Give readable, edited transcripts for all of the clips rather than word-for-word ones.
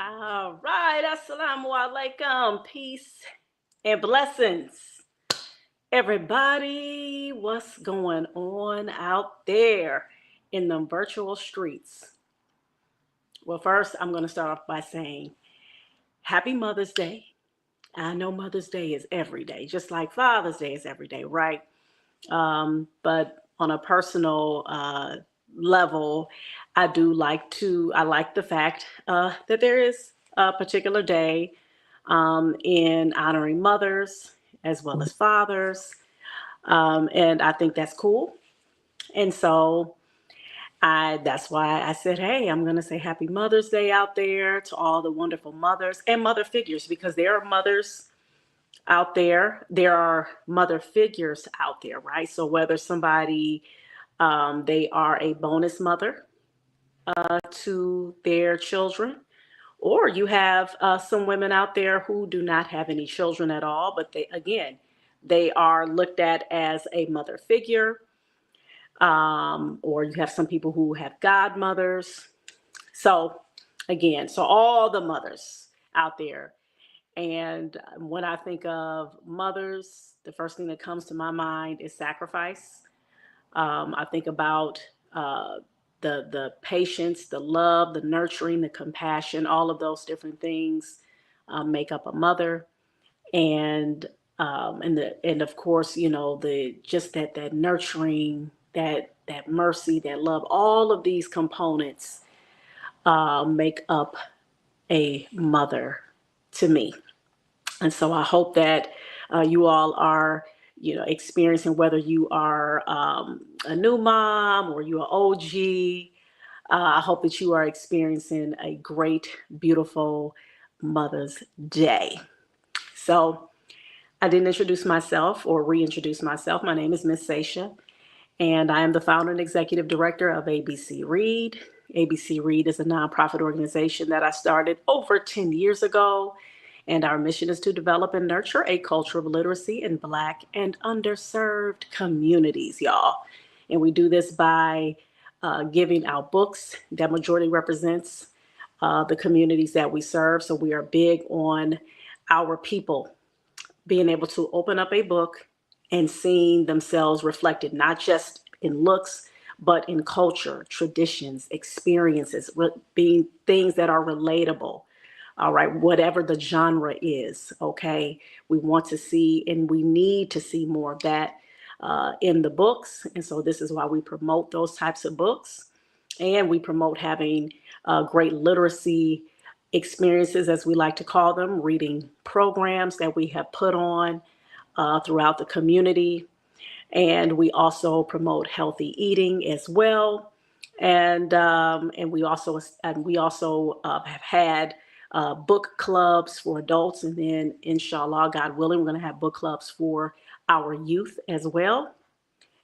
All right, assalamu alaikum, peace and blessings. Everybody, what's going on out there in the virtual streets? Well, first, I'm going to start off by saying Happy Mother's Day. I know Mother's Day is every day, just like Father's Day is every day, right? But on a personal level, I like the fact that there is a particular day in honoring mothers as well as fathers. And I think that's cool. And so that's why I said, hey, I'm going to say Happy Mother's Day out there to all the wonderful mothers and mother figures, because there are mothers out there. There are mother figures out there, right? So whether somebody, they are a bonus mother to their children, or you have some women out there who do not have any children at all, but they are looked at as a mother figure. Or you have some people who have godmothers. So so all the mothers out there. And when I think of mothers, the first thing that comes to my mind is sacrifice. I think about the patience, the love, the nurturing, the compassion, all of those different things make up a mother. And and of course, the just that nurturing, that mercy, that love, all of these components make up a mother to me. And so I hope that you all are, experiencing, whether you are a new mom or you're OG. I hope that you are experiencing a great, beautiful Mother's Day. So I didn't introduce myself or reintroduce myself. My name is Miss Sasha, and I am the founder and executive director of ABC Read. ABC Read is a nonprofit organization that I started over 10 years ago. And our mission is to develop and nurture a culture of literacy in Black and underserved communities, y'all. And we do this by giving out books that majority represents the communities that we serve. So we are big on our people being able to open up a book and seeing themselves reflected, not just in looks, but in culture, traditions, experiences, being things that are relatable. All right, whatever the genre is, okay? We want to see and we need to see more of that in the books. And so this is why we promote those types of books. And we promote having great literacy experiences, as we like to call them, reading programs that we have put on throughout the community. And we also promote healthy eating as well. And we also have had book clubs for adults, and then inshallah, God willing, we're going to have book clubs for our youth as well,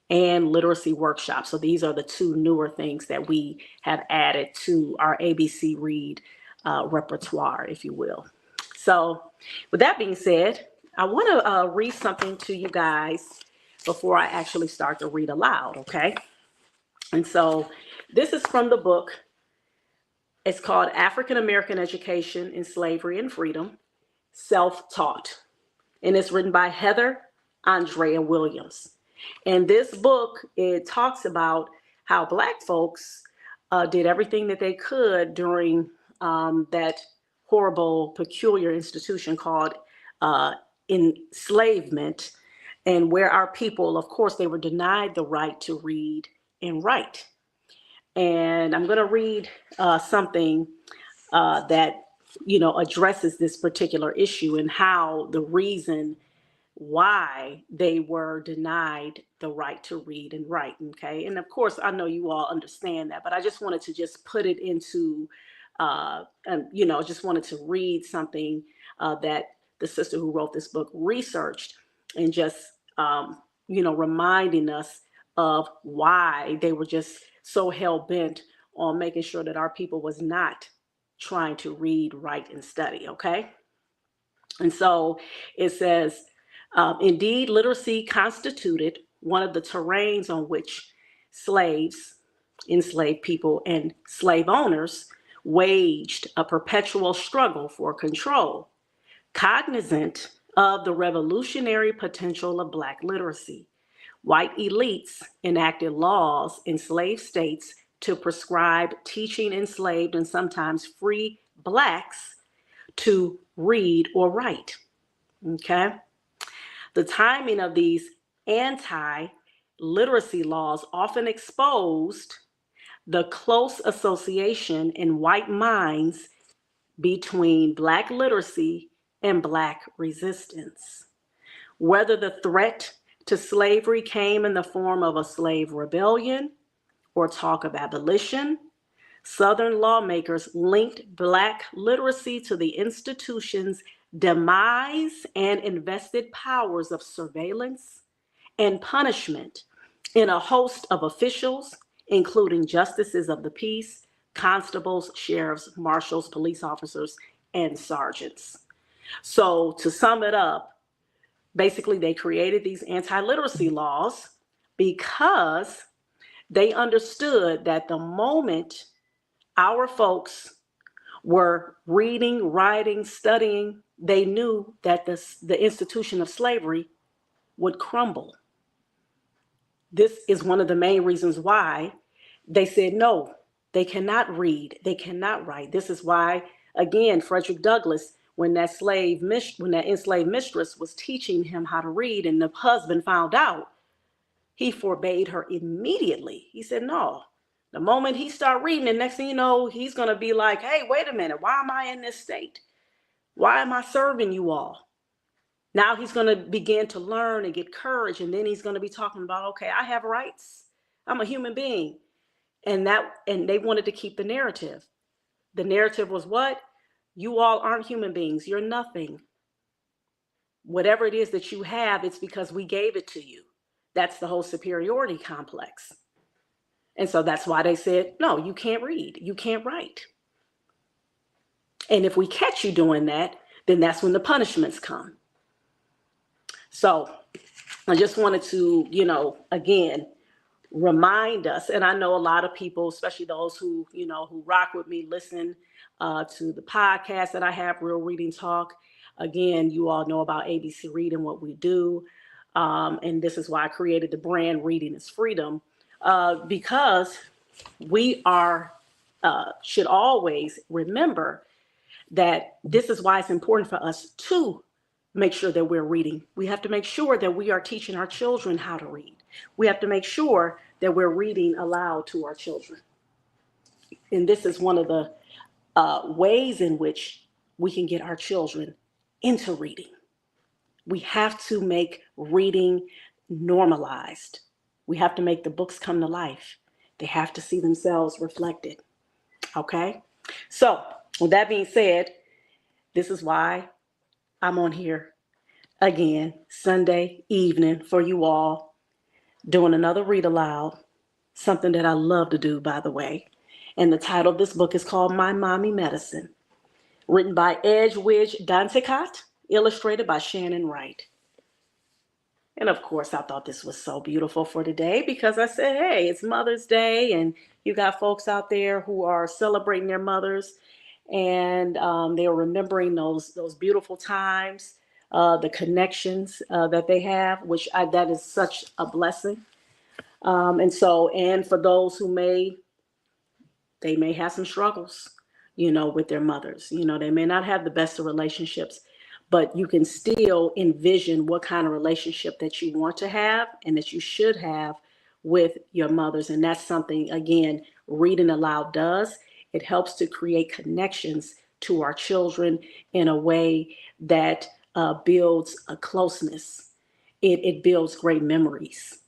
and literacy workshops. So these are the two newer things that we have added to our ABC Read repertoire, if you will. So with that being said, I want to read something to you guys before I actually start to read aloud, okay? And so this is from the book. It's called African American Education in Slavery and Freedom, Self-Taught. And it's written by Heather Andrea Williams. And this book, it talks about how Black folks did everything that they could during that horrible, peculiar institution called enslavement, and where our people, of course, they were denied the right to read and write. And I'm going to read something that, addresses this particular issue and how the reason why they were denied the right to read and write. Okay. And of course, I know you all understand that, but I just wanted to just put it into, just wanted to read something that the sister who wrote this book researched, and just, reminding us of why they were just so hell bent on making sure that our people was not trying to read, write, and study. Okay. And so it says, indeed, literacy constituted one of the terrains on which slaves, enslaved people, and slave owners waged a perpetual struggle for control. Cognizant of the revolutionary potential of Black literacy, white elites enacted laws in slave states to prescribe teaching enslaved and sometimes free Blacks to read or write. Okay? The timing of these anti-literacy laws often exposed the close association in white minds between Black literacy and Black resistance. Whether the threat to slavery came in the form of a slave rebellion or talk of abolition, Southern lawmakers linked Black literacy to the institution's demise and invested powers of surveillance and punishment in a host of officials, including justices of the peace, constables, sheriffs, marshals, police officers, and sergeants. So to sum it up, basically they created these anti-literacy laws because they understood that the moment our folks were reading, writing, studying, they knew that the institution of slavery would crumble. This is one of the main reasons why they said no, they cannot read, they cannot write. This is why, again, Frederick Douglass, when that enslaved mistress was teaching him how to read and the husband found out, he forbade her immediately. He said, no, the moment he start reading, the next thing you know, he's going to be like, hey, wait a minute, why am I in this state? Why am I serving you all? Now he's going to begin to learn and get courage, and then he's going to be talking about, okay, I have rights. I'm a human being. And they wanted to keep the narrative. The narrative was what? You all aren't human beings. You're nothing. Whatever it is that you have, it's because we gave it to you. That's the whole superiority complex. And so that's why they said, no, you can't read. You can't write. And if we catch you doing that, then that's when the punishments come. So I just wanted to, again, remind us, and I know a lot of people, especially those who rock with me, listen to the podcast that I have, Real Reading Talk. Again, you all know about ABC Read and what we do. And this is why I created the brand Reading is Freedom, because we should always remember that this is why it's important for us to make sure that we're reading. We have to make sure that we are teaching our children how to read. We have to make sure that we're reading aloud to our children. And this is one of the ways in which we can get our children into reading. We have to make reading normalized. We have to make the books come to life. They have to see themselves reflected. Okay? So, with that being said, this is why I'm on here again, Sunday evening for you all, doing another read aloud, something that I love to do, by the way. And the title of this book is called My Mommy Medicine, written by Edwidge Danticat, illustrated by Shannon Wright. And of course, I thought this was so beautiful for today because I said, hey, it's Mother's Day, and you got folks out there who are celebrating their mothers, and they're remembering those beautiful times, the connections that they have, that is such a blessing. And for those who they may have some struggles, with their mothers. They may not have the best of relationships, but you can still envision what kind of relationship that you want to have and that you should have with your mothers. And that's something, again, reading aloud does. It helps to create connections to our children in a way that builds a closeness. It builds great memories.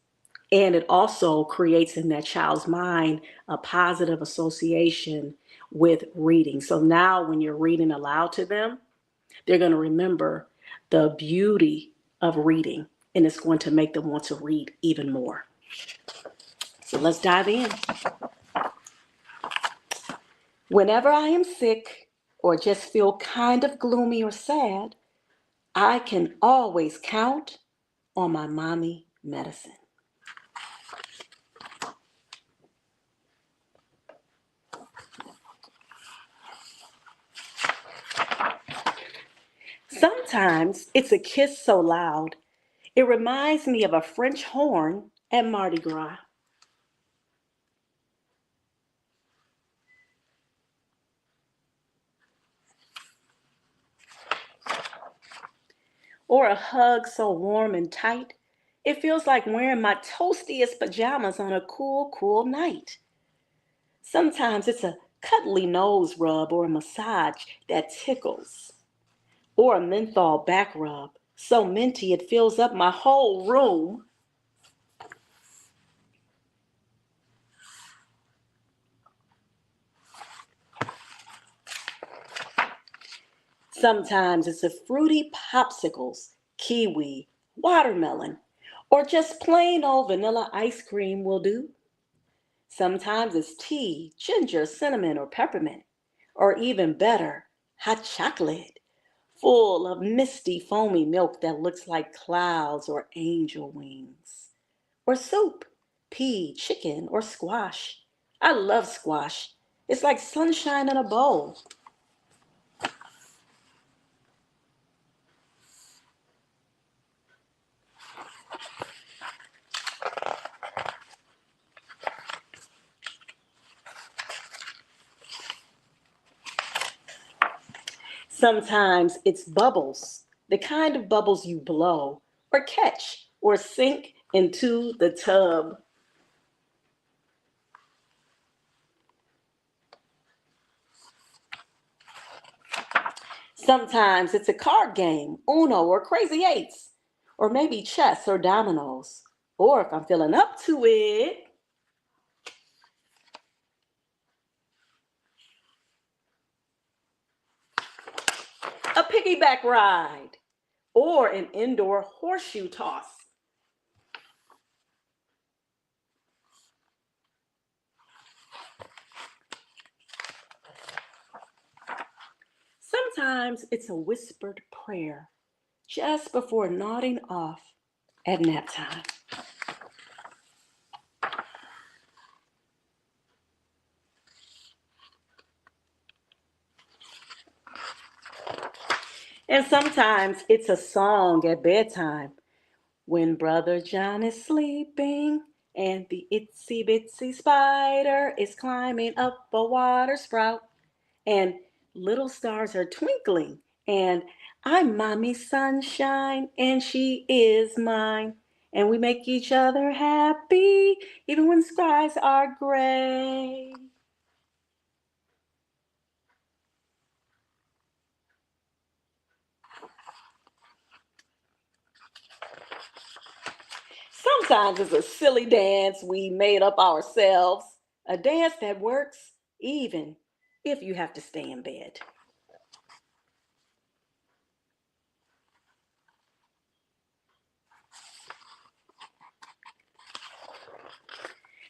And it also creates in that child's mind a positive association with reading. So now when you're reading aloud to them, they're going to remember the beauty of reading, and it's going to make them want to read even more. So let's dive in. Whenever I am sick or just feel kind of gloomy or sad, I can always count on my mommy medicine. Sometimes it's a kiss so loud, it reminds me of a French horn at Mardi Gras. Or a hug so warm and tight, it feels like wearing my toastiest pajamas on a cool, cool night. Sometimes it's a cuddly nose rub or a massage that tickles, or a menthol back rub so minty it fills up my whole room. Sometimes it's a fruity popsicles, kiwi, watermelon, or just plain old vanilla ice cream will do. Sometimes it's tea, ginger, cinnamon, or peppermint, or even better, hot chocolate, full of misty, foamy milk that looks like clouds or angel wings. Or soup, pea, chicken, or squash. I love squash. It's like sunshine in a bowl. Sometimes it's bubbles, the kind of bubbles you blow, or catch, or sink into the tub. Sometimes it's a card game, Uno or Crazy Eights, or maybe chess or dominoes. Or if I'm feeling up to it, a piggyback ride, or an indoor horseshoe toss. Sometimes it's a whispered prayer just before nodding off at nap time. And sometimes it's a song at bedtime when Brother John is sleeping and the itsy bitsy spider is climbing up a water sprout and little stars are twinkling and I'm Mommy's sunshine and she is mine. And we make each other happy even when skies are gray. Sometimes it's a silly dance we made up ourselves, a dance that works even if you have to stay in bed.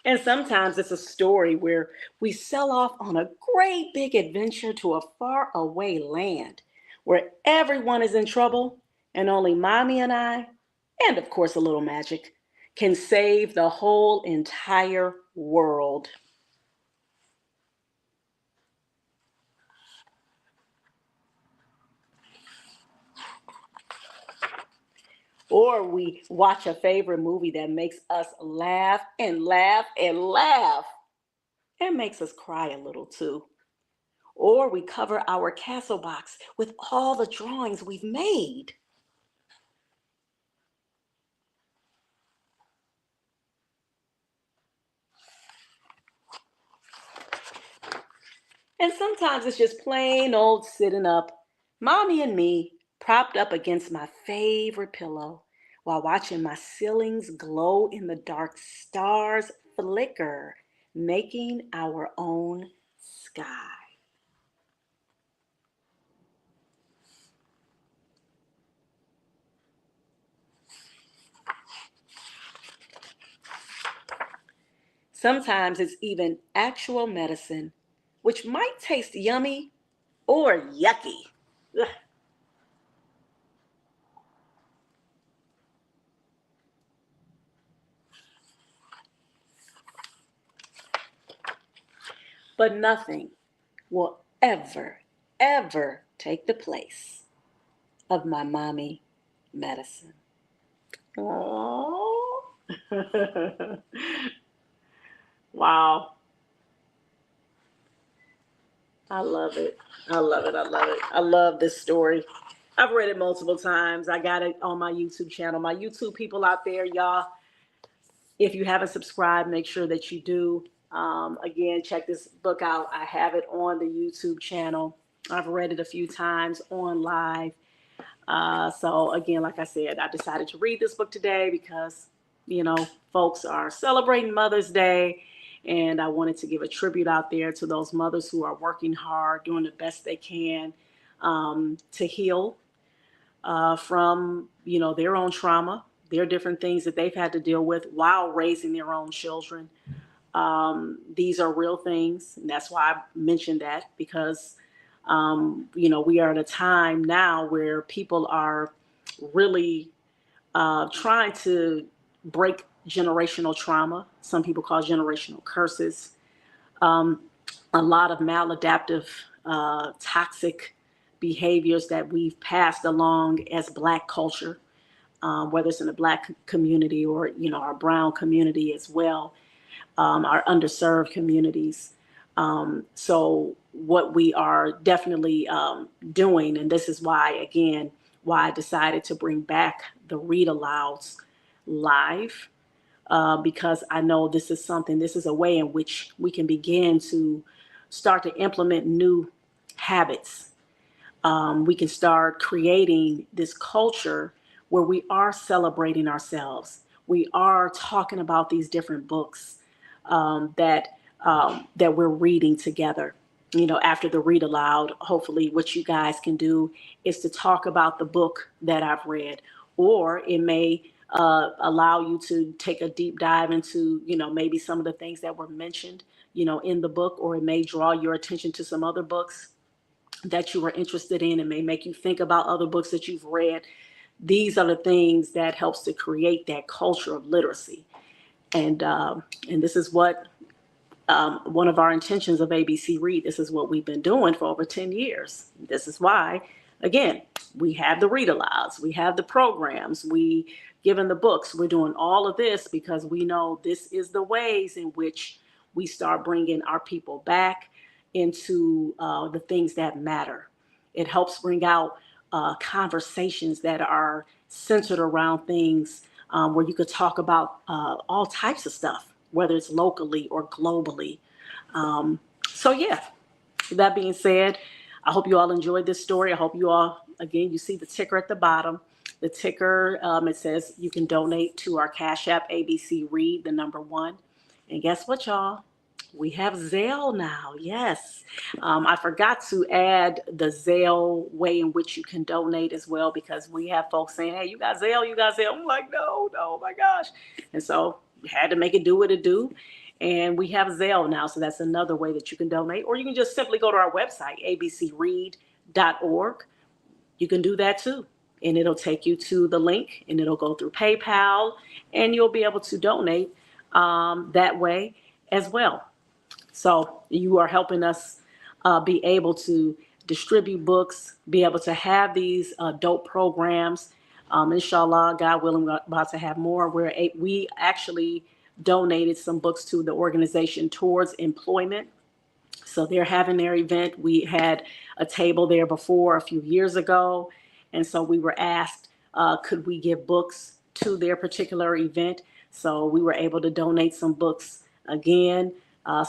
And sometimes it's a story where we sell off on a great big adventure to a far away land where everyone is in trouble and only mommy and I, and of course a little magic, can save the whole entire world. Or we watch a favorite movie that makes us laugh and laugh and laugh and makes us cry a little too. Or we cover our castle box with all the drawings we've made. And sometimes it's just plain old sitting up, mommy and me propped up against my favorite pillow while watching my ceilings glow in the dark, stars flicker, making our own sky. Sometimes it's even actual medicine, which might taste yummy or yucky. Ugh. But nothing will ever, ever take the place of my mommy medicine. Aww. Wow. I love it. I love it. I love it. I love this story. I've read it multiple times. I got it on my YouTube channel. My YouTube people out there, y'all, if you haven't subscribed, make sure that you do. Again, check this book out. I have it on the YouTube channel. I've read it a few times on live. So again, like I said, I decided to read this book today because, folks are celebrating Mother's Day, and I wanted to give a tribute out there to those mothers who are working hard, doing the best they can to heal from, their own trauma, their different things that they've had to deal with while raising their own children. These are real things, and that's why I mentioned that, because we are at a time now where people are really trying to break generational trauma. Some people call generational curses. A lot of maladaptive, toxic behaviors that we've passed along as Black culture, whether it's in the Black community or, our brown community as well, our underserved communities. So what we are definitely doing, and this is why, again, why I decided to bring back the read alouds live, because I know this is a way in which we can begin to start to implement new habits. We can start creating this culture where we are celebrating ourselves. We are talking about these different books that we're reading together. After the read aloud, hopefully what you guys can do is to talk about the book that I've read, or it may allow you to take a deep dive into, maybe some of the things that were mentioned, in the book, or it may draw your attention to some other books that you were interested in. It may make you think about other books that you've read. These are the things that helps to create that culture of literacy. And this is what one of our intentions of ABC Read. This is what we've been doing for over 10 years. This is why, again, we have the read alouds, we have the programs, we given the books. We're doing all of this because we know this is the ways in which we start bringing our people back into the things that matter. It helps bring out conversations that are centered around things where you could talk about all types of stuff, whether it's locally or globally. So yeah, that being said, I hope you all enjoyed this story. I hope you all, again, you see the ticker at the bottom. The ticker, it says you can donate to our Cash App, ABC Read, the number 1. And guess what, y'all? We have Zelle now. Yes. I forgot to add the Zelle way in which you can donate as well, because we have folks saying, hey, you got Zelle, you got Zelle. I'm like, no, oh my gosh. And so we had to make it do what it do. And we have Zelle now. So that's another way that you can donate. Or you can just simply go to our website, abcread.org. You can do that too. And it'll take you to the link, and it'll go through PayPal, and you'll be able to donate that way as well. So you are helping us be able to distribute books, be able to have these dope programs. Inshallah, God willing, we're about to have more. We actually donated some books to the organization Towards Employment. So they're having their event. We had a table there before a few years ago. And so we were asked, could we give books to their particular event? So we were able to donate some books again.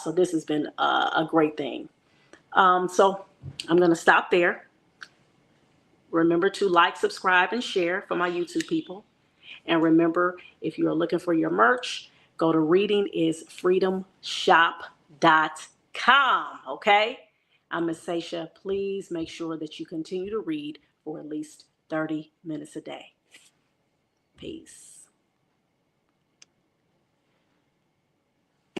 So this has been a great thing. So I'm going to stop there. Remember to like, subscribe, and share for my YouTube people. And remember, if you are looking for your merch, go to readingisfreedomshop.com. Okay? I'm Miss Seisha. Please make sure that you continue to read for at least 30 minutes a day. Peace.